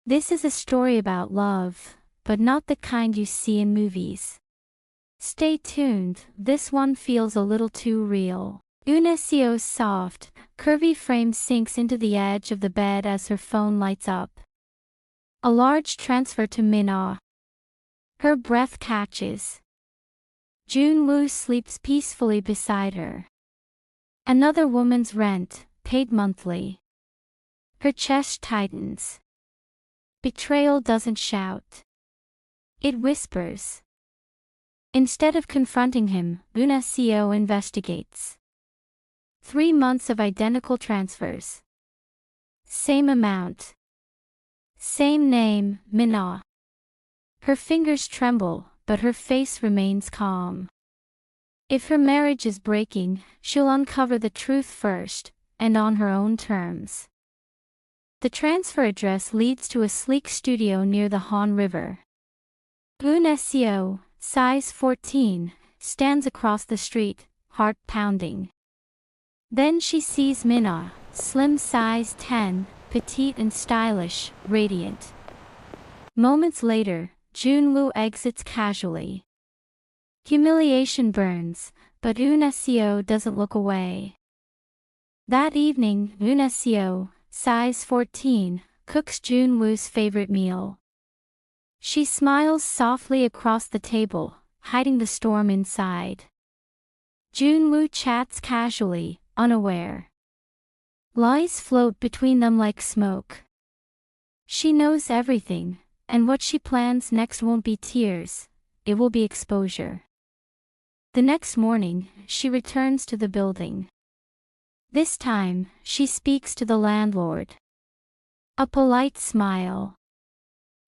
This is a story about love, but not the kind you see in movies. Stay tuned, this one feels a little too real. Unesio's soft, curvy frame sinks into the edge of the bed as her phone lights up. A large transfer to Mina. Her breath catches. Junwoo sleeps peacefully beside her. Another woman's rent, paid monthly. Her chest tightens. Betrayal doesn't shout. It whispers. Instead of confronting him, Unesio investigates. 3 months of identical transfers. Same amount. Same name, Mina. Her fingers tremble, but her face remains calm. If her marriage is breaking, she'll uncover the truth first, and on her own terms. The transfer address leads to a sleek studio near the Han River. Unesio, size 14, stands across the street, heart pounding. Then she sees Mina, slim size 10, petite and stylish, radiant. Moments later, Junwoo exits casually. Humiliation burns, but Unesio doesn't look away. That evening, Unesio, size 14, cooks Junwoo's favorite meal. She smiles softly across the table, hiding the storm inside. Junwoo chats casually, unaware. Lies float between them like smoke. She knows everything, and what she plans next won't be tears, it will be exposure. The next morning, she returns to the building. This time, she speaks to the landlord. A polite smile.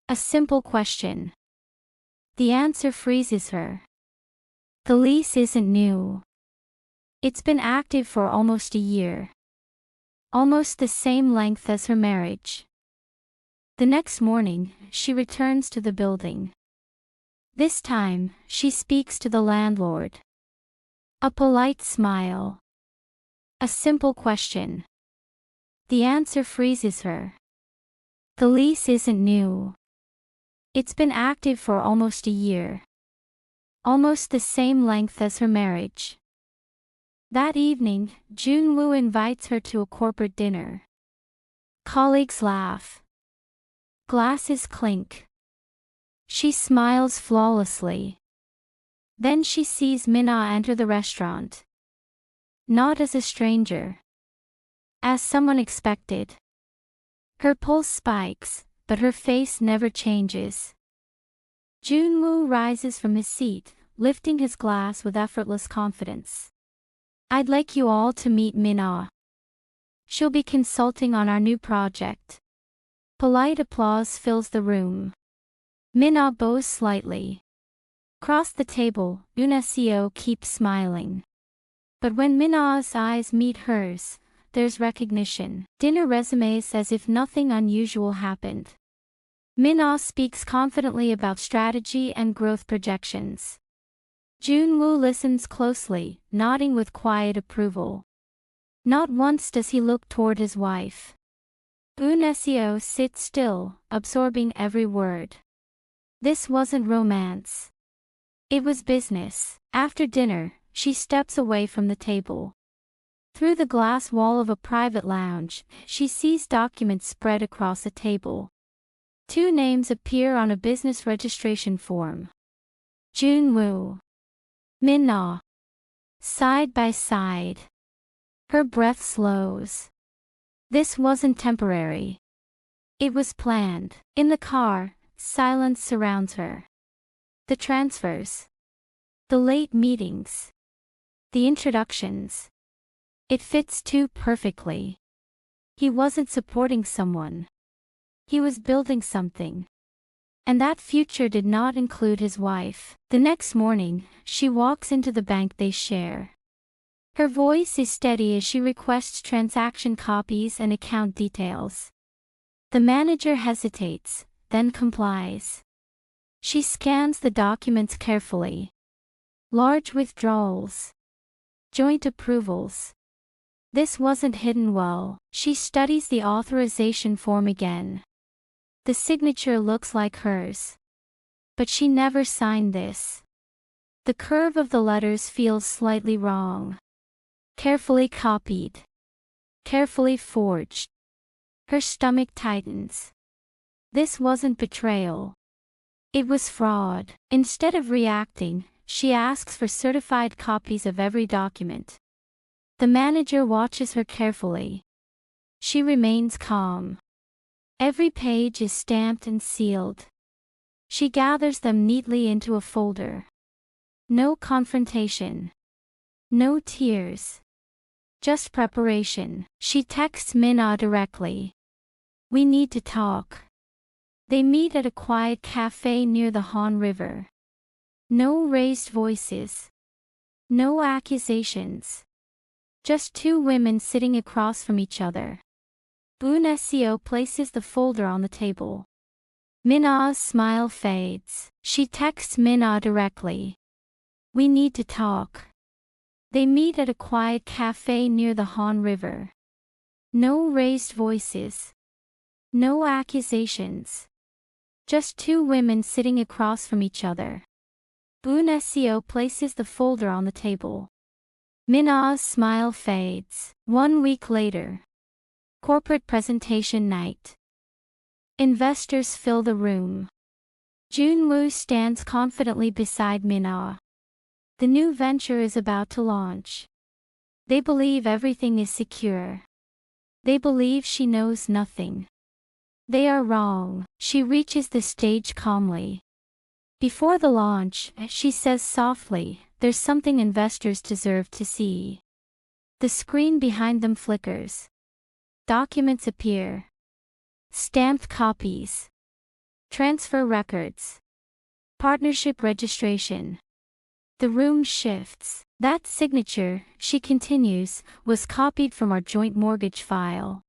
A simple question. The answer freezes her. The lease isn't new. It's been active for almost a year. Almost the same length as her marriage. The next morning, she returns to the building. This time, she speaks to the landlord. A polite smile. A simple question. The answer freezes her. The lease isn't new. It's been active for almost a year. Almost the same length as her marriage. That evening, Junwoo invites her to a corporate dinner. Colleagues laugh. Glasses clink. She smiles flawlessly. Then she sees Mina enter the restaurant. Not as a stranger. As someone expected. Her pulse spikes, but her face never changes. Junwoo rises from his seat, lifting his glass with effortless confidence. I'd like you all to meet Mina. She'll be consulting on our new project. Polite applause fills the room. Mina bows slightly. Across the table, Unesio keeps smiling. But when Mina's eyes meet hers, there's recognition. Dinner resumes as if nothing unusual happened. Mina speaks confidently about strategy and growth projections. Junwoo listens closely, nodding with quiet approval. Not once does he look toward his wife. Unesio sits still, absorbing every word. This wasn't romance. It was business. After dinner, she steps away from the table. Through the glass wall of a private lounge, she sees documents spread across a table. 2 names appear on a business registration form. Junwoo. Mina. Side by side. Her breath slows. This wasn't temporary. It was planned. In the car, silence surrounds her. The transfers. The late meetings. The introductions. It fits too perfectly. He wasn't supporting someone. He was building something. And that future did not include his wife. The next morning, she walks into the bank they share. Her voice is steady as she requests transaction copies and account details. The manager hesitates, then complies. She scans the documents carefully. Large withdrawals. Joint approvals. This wasn't hidden well. She studies the authorization form again. The signature looks like hers. But she never signed this. The curve of the letters feels slightly wrong. Carefully copied. Carefully forged. Her stomach tightens. This wasn't betrayal. It was fraud. Instead of reacting, she asks for certified copies of every document. The manager watches her carefully. She remains calm. Every page is stamped and sealed. She gathers them neatly into a folder. No confrontation. No tears. Just preparation. She texts Minna directly. We need to talk. They meet at a quiet cafe near the Han River. No raised voices. No accusations. Just two women sitting across from each other. Unesio places the folder on the table. Minna's smile fades. She texts Minna directly. We need to talk. They meet at a quiet cafe near the Han River. No raised voices. No accusations. Just two women sitting across from each other. Unesio places the folder on the table. Minna's smile fades. 1 week later. Corporate presentation night. Investors fill the room. Junwoo stands confidently beside Minna. The new venture is about to launch. They believe everything is secure. They believe she knows nothing. They are wrong. She reaches the stage calmly. Before the launch, she says softly, there's something investors deserve to see. The screen behind them flickers. Documents appear. Stamped copies. Transfer records. Partnership registration. The room shifts. That signature, she continues, was copied from our joint mortgage file.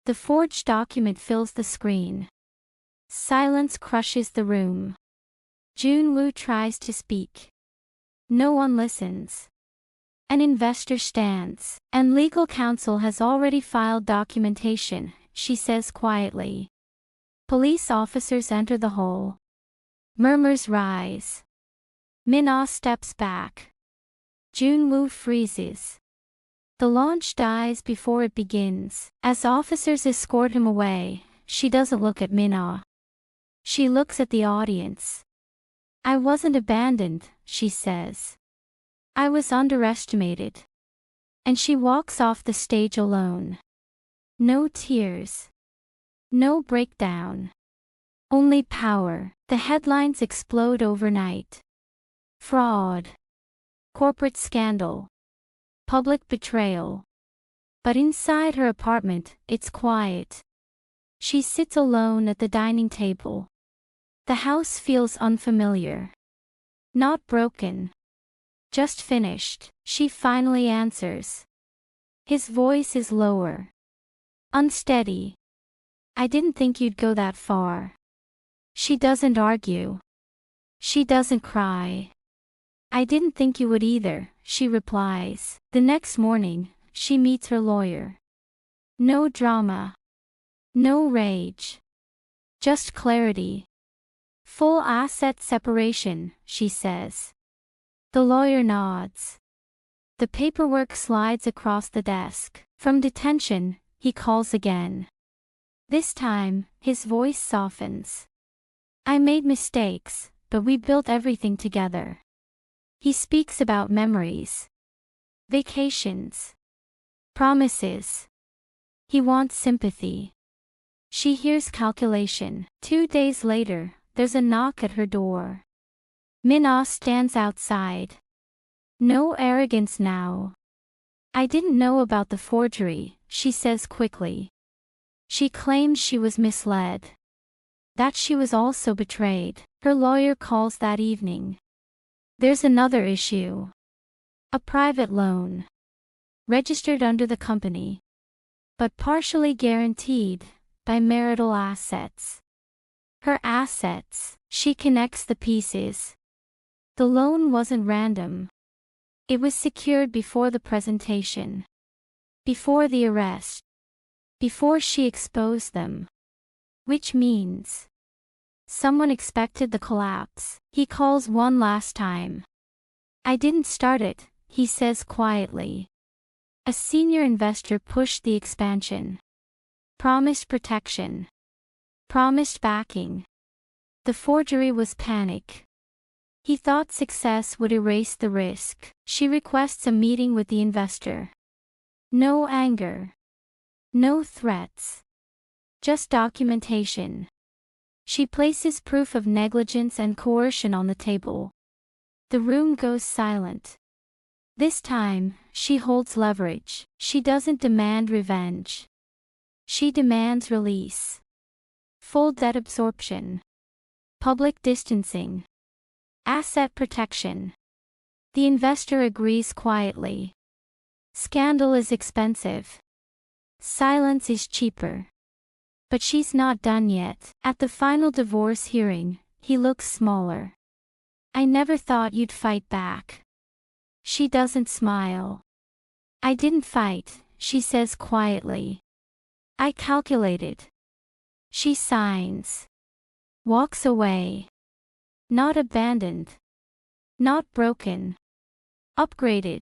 The forged document fills the screen. Silence crushes the room. Junwoo tries to speak. No one listens. An investor stands, and legal counsel has already filed documentation, she says quietly. Police officers enter the hall. Murmurs rise. Minna steps back. Junwoo freezes. The launch dies before it begins. As officers escort him away, she doesn't look at Minna. She looks at the audience. I wasn't abandoned, she says. I was underestimated. And she walks off the stage alone. No tears. No breakdown. Only power. The headlines explode overnight. Fraud. Corporate scandal. Public betrayal. But inside her apartment, it's quiet. She sits alone at the dining table. The house feels unfamiliar. Not broken. Just finished. She finally answers. His voice is lower. Unsteady. I didn't think you'd go that far. She doesn't argue. She doesn't cry. I didn't think you would either, she replies. The next morning, she meets her lawyer. No drama. No rage. Just clarity. Full asset separation, she says. The lawyer nods. The paperwork slides across the desk. From detention, he calls again. This time, his voice softens. I made mistakes, but we built everything together. He speaks about memories. Vacations. Promises. He wants sympathy. She hears calculation. 2 days later, there's a knock at her door. Minna stands outside. No arrogance now. I didn't know about the forgery, she says quickly. She claims she was misled. That she was also betrayed. Her lawyer calls that evening. There's another issue. A private loan. Registered under the company. But partially guaranteed by marital assets. Her assets. She connects the pieces. The loan wasn't random. It was secured before the presentation. Before the arrest. Before she exposed them. which means someone expected the collapse. He calls one last time. I didn't start it, he says quietly. A senior investor pushed the expansion. Promised protection. Promised backing. The forgery was panic. He thought success would erase the risk. She requests a meeting with the investor. No anger. No threats. Just documentation. She places proof of negligence and coercion on the table. The room goes silent. This time, she holds leverage. She doesn't demand revenge. She demands release. Full debt absorption. Public distancing. Asset protection. The investor agrees quietly. Scandal is expensive. Silence is cheaper. But she's not done yet. At the final divorce hearing, he looks smaller. I never thought you'd fight back. She doesn't smile. I didn't fight, she says quietly. I calculated. She signs. Walks away. Not abandoned. Not broken. Upgraded.